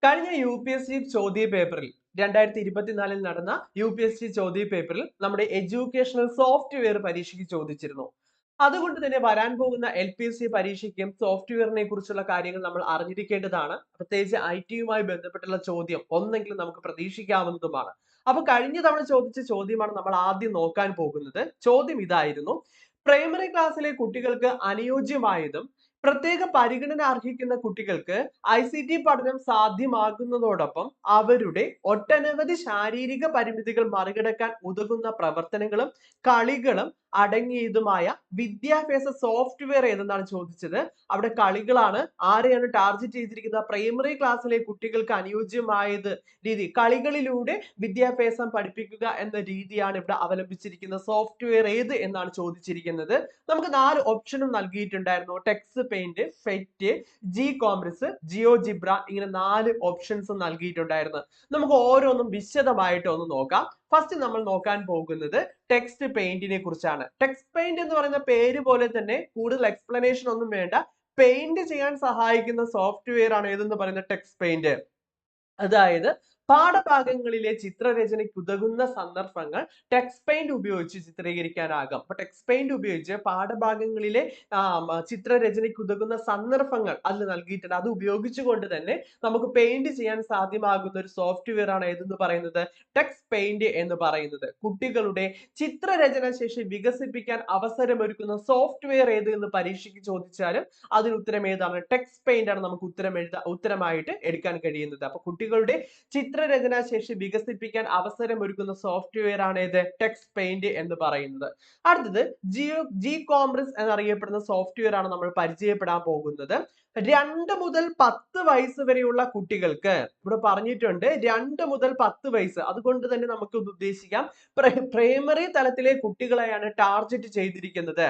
കഴിഞ്ഞ UPSC ചോദ്യ പേപ്പറിൽ 2024 നടന്ന UPSC ചോദ്യ പേപ്പറിൽ നമ്മുടെ എഡ്യൂക്കേഷണൽ സോഫ്റ്റ്വെയർ പരീക്ഷയ്ക്ക് ചോദിച്ചിരുന്നു. അതുകൊണ്ട് തന്നെ വരാൻ പോകുന്ന LPSC പരീക്ഷയ്ക്കും സോഫ്റ്റ്വെയറിനെ കുറിച്ചുള്ള കാര്യങ്ങൾ നമ്മൾ അറിഞ്ഞിരിക്കേണ്ടതാണ്. പ്രത്യേകിച്ച് IT-യുമായി ബന്ധപ്പെട്ടുള്ള ചോദ്യം ഒന്നെങ്കിലും നമുക്ക് പ്രതീക്ഷിക്കാവുന്നതുമാണ്. അപ്പൊ കഴിഞ്ഞ തവണ ചോദിച്ച ചോദ്യമാണ് നമ്മൾ ആദ്യം നോക്കാൻ പോകുന്നത്. ചോദ്യം ഇതായിരുന്നു: പ്രൈമറി ക്ലാസ്സിലെ കുട്ടികൾക്ക് അനുയോജ്യമായതും പ്രത്യേക പരിഗണന അർഹിക്കുന്ന കുട്ടികൾക്ക് ICT പഠനം സാധ്യമാകുന്നതോടൊപ്പം അവരുടെ ഒട്ടനവധി ശാരീരിക പരിമിതികൾ മറികടക്കാൻ ഉതകുന്ന പ്രവർത്തനങ്ങളും കളികളും അടങ്ങിയതുമായ വിദ്യാഭ്യാസ സോഫ്റ്റ്വെയർ ഏതെന്നാണ് ചോദിച്ചത്. അവിടെ കളികളാണ്. ആരെയാണ് ടാർഗറ്റ് ചെയ്തിരിക്കുന്നത്? പ്രൈമറി ക്ലാസ്സിലെ കുട്ടികൾക്ക് അനുയോജ്യമായത് രീതി, കളികളിലൂടെ വിദ്യാഭ്യാസം പഠിപ്പിക്കുക എന്ന രീതിയാണ് ഇവിടെ അവലംബിച്ചിരിക്കുന്ന സോഫ്റ്റ്വെയർ ഏത് എന്നാണ് ചോദിച്ചിരിക്കുന്നത്. നമുക്ക് 4 ഓപ്ഷനും നൽകിയിട്ടുണ്ടായിരുന്നു: ടെക്സ്റ്റ് പെയിന്റ്, ഫെറ്റ്, ജി കോംപ്രസ്, ജിയോജിബ്ര, ഇങ്ങനെ 4 ഓപ്ഷൻസ് നൽകിയിട്ടുണ്ടായിരുന്നു. നമുക്ക് ഓരോന്നും വിശദമായിട്ട് ഒന്ന് നോക്കാം. ഫസ്റ്റ് നമ്മൾ നോക്കാൻ പോകുന്നത് ടെക്സ്റ്റ് പെയിന്റിനെ കുറിച്ചാണ്. ടെക്സ്റ്റ് പെയിന്റ് എന്ന് പറയുന്ന പേര് പോലെ തന്നെ കൂടുതൽ എക്സ്പ്ലനേഷൻ ഒന്നും വേണ്ട. പെയിന്റ് ചെയ്യാൻ സഹായിക്കുന്ന സോഫ്റ്റ്വെയർ ആണ് ഏതെന്ന് പറയുന്ന ടെക്സ്റ്റ് പെയിന്റ്. അതായത് പാഠഭാഗങ്ങളിലെ ചിത്രരചനയ്ക്ക് ഉതകുന്ന സന്ദർഭങ്ങൾ ടെക്സ്റ്റ് പെയിന്റ് ഉപയോഗിച്ച് ചിത്രീകരിക്കാനാകും. അപ്പൊ ടെക്സ്റ്റ് പെയിന്റ് ഉപയോഗിച്ച് പാഠഭാഗങ്ങളിലെ ചിത്രരചനയ്ക്ക് ഉതകുന്ന സന്ദർഭങ്ങൾ അതിൽ നൽകിയിട്ടുണ്ട്. അത് ഉപയോഗിച്ചുകൊണ്ട് തന്നെ നമുക്ക് പെയിന്റ് ചെയ്യാൻ സാധ്യമാകുന്ന ഒരു സോഫ്റ്റ്വെയർ ആണ് ഏതെന്ന് പറയുന്നത് ടെക്സ്റ്റ് പെയിന്റ് എന്ന് പറയുന്നത്. കുട്ടികളുടെ ചിത്രരചന ശേഷി വികസിപ്പിക്കാൻ അവസരമൊരുക്കുന്ന സോഫ്റ്റ്വെയർ ഏത് എന്ന് പരീക്ഷയ്ക്ക് ചോദിച്ചാലും അതിന് ഉത്തരം ഏതാണ്? ടെക്സ്റ്റ് പെയിന്റ് ആണ് നമുക്ക് ഉത്തരമായിട്ട് എടുക്കാൻ കഴിയുന്നത്. അപ്പൊ കുട്ടികളുടെ ചിത്രരചനാ ശേഷി വികസിപ്പിക്കാൻ അവസരമൊരുക്കുന്ന സോഫ്റ്റ്വെയർ ആണ് ഏത്? ടെക്സ്റ്റ് പെയിന്റ് എന്ന് പറയുന്നത്. അടുത്തത് ജി കോംപ്രസ് എന്നറിയപ്പെടുന്ന സോഫ്റ്റ്വെയർ ആണ് നമ്മൾ പരിചയപ്പെടാൻ പോകുന്നത്. 2 മുതൽ 10 വയസ്സ് വരെയുള്ള കുട്ടികൾക്ക് ഇവിടെ പറഞ്ഞിട്ടുണ്ട് 2 മുതൽ 10 വയസ്സ്. അതുകൊണ്ട് തന്നെ നമുക്ക് ഉദ്ദേശിക്കാം പ്രൈമറി തലത്തിലെ കുട്ടികളെയാണ് ടാർഗറ്റ് ചെയ്തിരിക്കുന്നത്.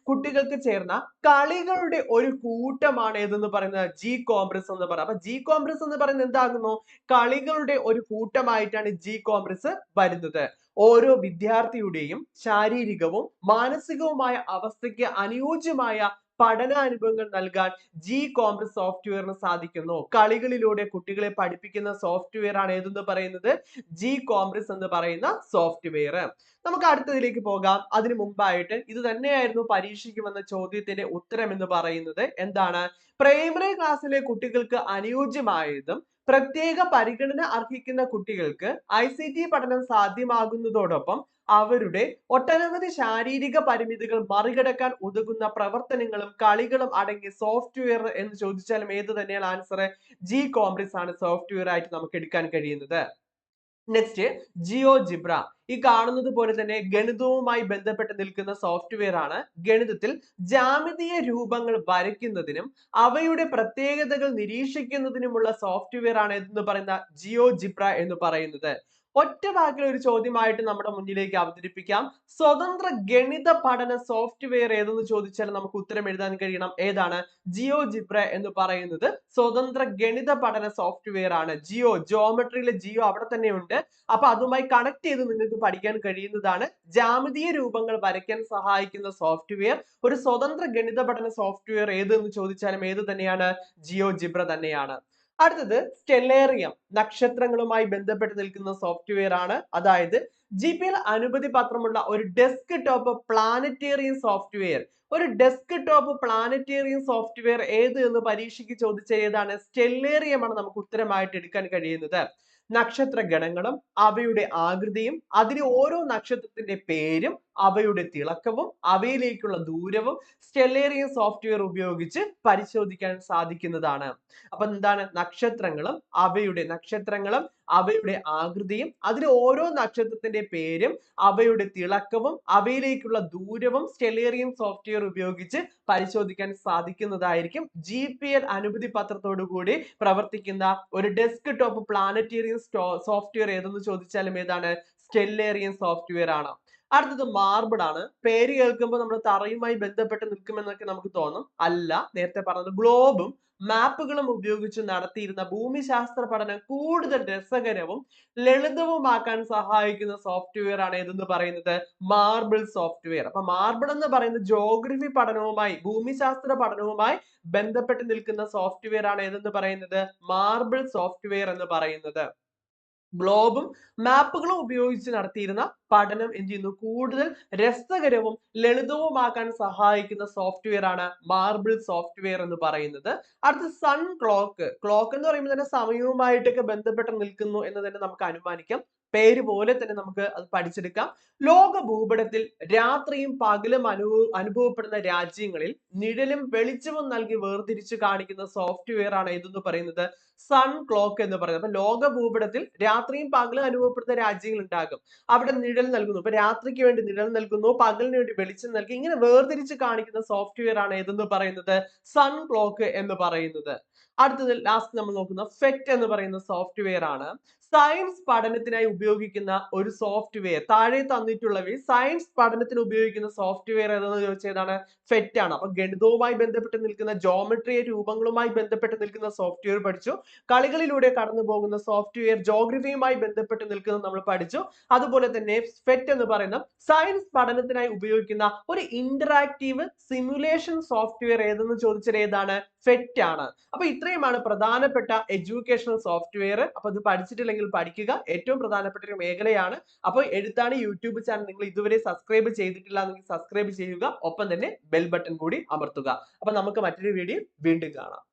കുട്ടികൾക്ക് ചേർന്ന കളികളുടെ ഒരു കൂട്ടമാണ് ഏതെന്ന് പറയുന്നത് ജി കോംപ്രസ് എന്ന് പറയുന്നത്. അപ്പൊ ജി കോംപ്രസ് എന്ന് പറയുന്നത് എന്താകുന്നു? കളികളുടെ ഒരു കൂട്ടമായിട്ടാണ് ജി കോംപ്രസ് വരുന്നത്. ഓരോ വിദ്യാർത്ഥിയുടെയും ശാരീരികവും മാനസികവുമായ അവസ്ഥയ്ക്ക് അനുയോജ്യമായ പഠനാനുഭവങ്ങൾ നൽകാൻ ജി കോംപ്രസ് സോഫ്റ്റ്വെയറിന് സാധിക്കുന്നു. കളികളിലൂടെ കുട്ടികളെ പഠിപ്പിക്കുന്ന സോഫ്റ്റ്വെയർ ആണ് ഏതെന്ന് പറയുന്നത് ജി കോംപ്രസ് എന്ന് പറയുന്ന സോഫ്റ്റ്വെയർ. നമുക്ക് അടുത്തതിലേക്ക് പോകാം. അതിനു മുമ്പായിട്ട് ഇത് തന്നെയായിരുന്നു പരീക്ഷയ്ക്ക് വന്ന ചോദ്യത്തിന്റെ ഉത്തരം എന്ന് പറയുന്നത്. എന്താണ്? പ്രൈമറി ക്ലാസ്സിലെ കുട്ടികൾക്ക് അനുയോജ്യമായതും പ്രത്യേക പരിഗണന അർഹിക്കുന്ന കുട്ടികൾക്ക് ICT പഠനം സാധ്യമാകുന്നതോടൊപ്പം അവരുടെ ഒട്ടനവധി ശാരീരിക പരിമിതികൾ മറികടക്കാൻ ഉതകുന്ന പ്രവർത്തനങ്ങളും കളികളും അടങ്ങിയ സോഫ്റ്റ്വെയർ എന്ന് ചോദിച്ചാലും ഏത് തന്നെയാണ് ആൻസർ? ജി കോംപ്രസ് ആണ് സോഫ്റ്റ്വെയർ ആയിട്ട് നമുക്ക് എടുക്കാൻ കഴിയുന്നത്. Next GeoGebra. ഈ കാണുന്നത് പോലെ തന്നെ ഗണിതവുമായി ബന്ധപ്പെട്ട് നിൽക്കുന്ന സോഫ്റ്റ്വെയർ ആണ്. ഗണിതത്തിൽ ജാമിതീയ രൂപങ്ങൾ വരയ്ക്കുന്നതിനും അവയുടെ പ്രത്യേകതകൾ നിരീക്ഷിക്കുന്നതിനുമുള്ള സോഫ്റ്റ്വെയർ ആണ് എന്ന് പറയുന്ന ജിയോജിബ്ര എന്ന് പറയുന്നത്. ഒറ്റ വാക്കിൽ ഒരു ചോദ്യമായിട്ട് നമ്മുടെ മുന്നിലേക്ക് അവതരിപ്പിക്കാം. സ്വതന്ത്ര ഗണിത പഠന സോഫ്റ്റ്വെയർ ഏതെന്ന് ചോദിച്ചാൽ നമുക്ക് ഉത്തരം എഴുതാൻ കഴിയണം. ഏതാണ്? ജിയോജിബ്ര എന്ന് പറയുന്നത് സ്വതന്ത്ര ഗണിത പഠന സോഫ്റ്റ്വെയർ ആണ്. ജിയോമെട്രിയിലെ ജിയോ അവിടെ തന്നെ ഉണ്ട്. അപ്പൊ അതുമായി കണക്ട് ചെയ്ത് നിങ്ങൾക്ക് പഠിക്കാൻ കഴിയുന്നതാണ്. ജാമിതീയ രൂപങ്ങൾ വരയ്ക്കാൻ സഹായിക്കുന്ന സോഫ്റ്റ്വെയർ, ഒരു സ്വതന്ത്ര ഗണിത പഠന സോഫ്റ്റ്വെയർ ഏത് എന്ന് ചോദിച്ചാലും ഏത് തന്നെയാണ്? ജിയോജിബ്ര തന്നെയാണ്. അടുത്തത് സ്റ്റെല്ലേറിയം, നക്ഷത്രങ്ങളുമായി ബന്ധപ്പെട്ട് നിൽക്കുന്ന സോഫ്റ്റ്വെയർ ആണ്. അതായത് GPL അനുമതി പത്രമുള്ള ഒരു ഡെസ്ക് ടോപ്പ് പ്ലാനറ്റേറിയം സോഫ്റ്റ്വെയർ. ഒരു ഡെസ്ക് ടോപ്പ് പ്ലാനറ്റേറിയം സോഫ്റ്റ്വെയർ ഏത് എന്ന് പരീക്ഷയ്ക്ക് ചോദിച്ച ഏതാണ്? സ്റ്റെല്ലേറിയം ആണ് നമുക്ക് ഉത്തരമായിട്ട് എടുക്കാൻ കഴിയുന്നത്. നക്ഷത്ര ഗണങ്ങളും അവയുടെ ആകൃതിയും അതിലെ ഓരോ നക്ഷത്രത്തിന്റെ പേരും അവയുടെ തിളക്കവും അവയിലേക്കുള്ള ദൂരവും സ്റ്റെല്ലേറിയം സോഫ്റ്റ്വെയർ ഉപയോഗിച്ച് പരിശോധിക്കാൻ സാധിക്കുന്നതാണ്. അപ്പൊ എന്താണ്? നക്ഷത്രങ്ങളും അവയുടെ ആകൃതിയും അതിലെ ഓരോ നക്ഷത്രത്തിന്റെ പേരും അവയുടെ തിളക്കവും അവയിലേക്കുള്ള ദൂരവും സ്റ്റെല്ലേറിയം സോഫ്റ്റ്വെയർ ഉപയോഗിച്ച് പരിശോധിക്കാൻ സാധിക്കുന്നതായിരിക്കും. GPL അനുമതി പത്രത്തോടു കൂടി പ്രവർത്തിക്കുന്ന ഒരു ഡെസ്ക് ടോപ്പ് പ്ലാനറ്റേറിയം സോഫ്റ്റ്വെയർ ഏതെന്ന് ചോദിച്ചാലും ഏതാണ്? സ്റ്റെല്ലേറിയം സോഫ്റ്റ്വെയർ ആണ്. അടുത്തത് മാർബിൾ ആണ്. പേര് കേൾക്കുമ്പോൾ നമ്മൾ തറയുമായി ബന്ധപ്പെട്ട് നിൽക്കുമെന്നൊക്കെ നമുക്ക് തോന്നും. അല്ല, നേരത്തെ പറഞ്ഞത് ഗ്ലോബും മാപ്പുകളും ഉപയോഗിച്ച് നടത്തിയിരുന്ന ഭൂമിശാസ്ത്ര പഠനം കൂടുതൽ രസകരവും ലളിതവുമാക്കാൻ സഹായിക്കുന്ന സോഫ്റ്റ്വെയർ ആണ് ഏതെന്ന് പറയുന്നത് മാർബിൾ സോഫ്റ്റ്വെയർ. അപ്പൊ മാർബിൾ എന്ന് പറയുന്നത് ജോഗ്രഫി പഠനവുമായി ഭൂമിശാസ്ത്ര പഠനവുമായി ബന്ധപ്പെട്ട് നിൽക്കുന്ന സോഫ്റ്റ്വെയർ ആണ് ഏതെന്ന് പറയുന്നത് മാർബിൾ സോഫ്റ്റ്വെയർ എന്ന് പറയുന്നത്. ഗ്ലോബും മാപ്പുകളും ഉപയോഗിച്ച് നടത്തിയിരുന്ന പഠനം എന്ത് ചെയ്യുന്നു കൂടുതൽ രസകരവും ലളിതവുമാക്കാൻ സഹായിക്കുന്ന സോഫ്റ്റ്വെയർ ആണ് മാർബിൾ സോഫ്റ്റ്വെയർ എന്ന് പറയുന്നത്. അടുത്ത സൺ ക്ലോക്ക്. ക്ലോക്ക് എന്ന് പറയുമ്പോൾ തന്നെ സമയവുമായിട്ടൊക്കെ ബന്ധപ്പെട്ട് നിൽക്കുന്നു എന്ന് തന്നെ നമുക്ക് അനുമാനിക്കാം. പേര് പോലെ തന്നെ നമുക്ക് അത് പഠിച്ചെടുക്കാം. ലോക ഭൂപടത്തിൽ രാത്രിയും പകലും അനുഭവപ്പെടുന്ന രാജ്യങ്ങളിൽ നിഴലും വെളിച്ചവും നൽകി വേർതിരിച്ച് കാണിക്കുന്ന സോഫ്റ്റ്വെയർ ആണ് ഏതെന്ന് പറയുന്നത് സൺ ക്ലോക്ക് എന്ന് പറയുന്നത്. അപ്പൊ ലോക ഭൂപടത്തിൽ രാത്രിയും പകലും അനുഭവപ്പെടുന്ന രാജ്യങ്ങൾ ഉണ്ടാകും. അവിടെ നിഴൽ നൽകുന്നു. ഇപ്പൊ രാത്രിക്ക് വേണ്ടി നിഴൽ നൽകുന്നു, പകലിന് വേണ്ടി വെളിച്ചം നൽകി ഇങ്ങനെ വേർതിരിച്ച് കാണിക്കുന്ന സോഫ്റ്റ്വെയർ ആണ് ഏതെന്ന് പറയുന്നത് സൺ ക്ലോക്ക് എന്ന് പറയുന്നത്. അടുത്തത് ലാസ്റ്റ് നമ്മൾ നോക്കുന്ന ഫെറ്റ് എന്ന് പറയുന്ന സോഫ്റ്റ്വെയർ ആണ്. സയൻസ് പഠനത്തിനായി ഉപയോഗിക്കുന്ന ഒരു സോഫ്റ്റ്വെയർ. താഴെ തന്നിട്ടുള്ളവയിൽ സയൻസ് പഠനത്തിന് ഉപയോഗിക്കുന്ന സോഫ്റ്റ്വെയർ ഏതെന്ന് ചോദിച്ചതാണ് ഫെറ്റ് ആണ്. അപ്പൊ ഗണിതവുമായി ബന്ധപ്പെട്ട് നിൽക്കുന്ന ജോമെട്രി രൂപങ്ങളുമായി ബന്ധപ്പെട്ട് നിൽക്കുന്ന സോഫ്റ്റ്വെയർ പഠിച്ചു. കളികളിലൂടെ കടന്നു പോകുന്ന സോഫ്റ്റ്വെയർ ജോഗ്രഫിയുമായി ബന്ധപ്പെട്ട് നിൽക്കുന്നത് നമ്മൾ പഠിച്ചു. അതുപോലെ തന്നെ ഫെറ്റ് എന്ന് പറയുന്ന സയൻസ് പഠനത്തിനായി ഉപയോഗിക്കുന്ന ഒരു ഇന്ററാക്റ്റീവ് സിമുലേഷൻ സോഫ്റ്റ്വെയർ ഏതെന്ന് ചോദിച്ചാൽ ഏതാണ് ഫെറ്റ് ആണ്. അപ്പൊ ഇത്രയുമാണ് പ്രധാനപ്പെട്ട എഡ്യൂക്കേഷണൽ സോഫ്റ്റ്വെയർ. അപ്പൊ ഇത് പഠിച്ചിട്ടില്ലെങ്കിൽ പഠിക്കുക, ഏറ്റവും പ്രധാനപ്പെട്ട ഒരു മേഖലയാണ്. അപ്പോൾ എഴുത്താണ് യൂട്യൂബ് ചാനൽ നിങ്ങൾ ഇതുവരെ സബ്സ്ക്രൈബ് ചെയ്തിട്ടില്ല എങ്കിൽ സബ്സ്ക്രൈബ് ചെയ്യുക, ഒപ്പം തന്നെ ബെൽ ബട്ടൺ കൂടി അമർത്തുക. അപ്പൊ നമുക്ക് മറ്റൊരു വീഡിയോ വീണ്ടും കാണാം.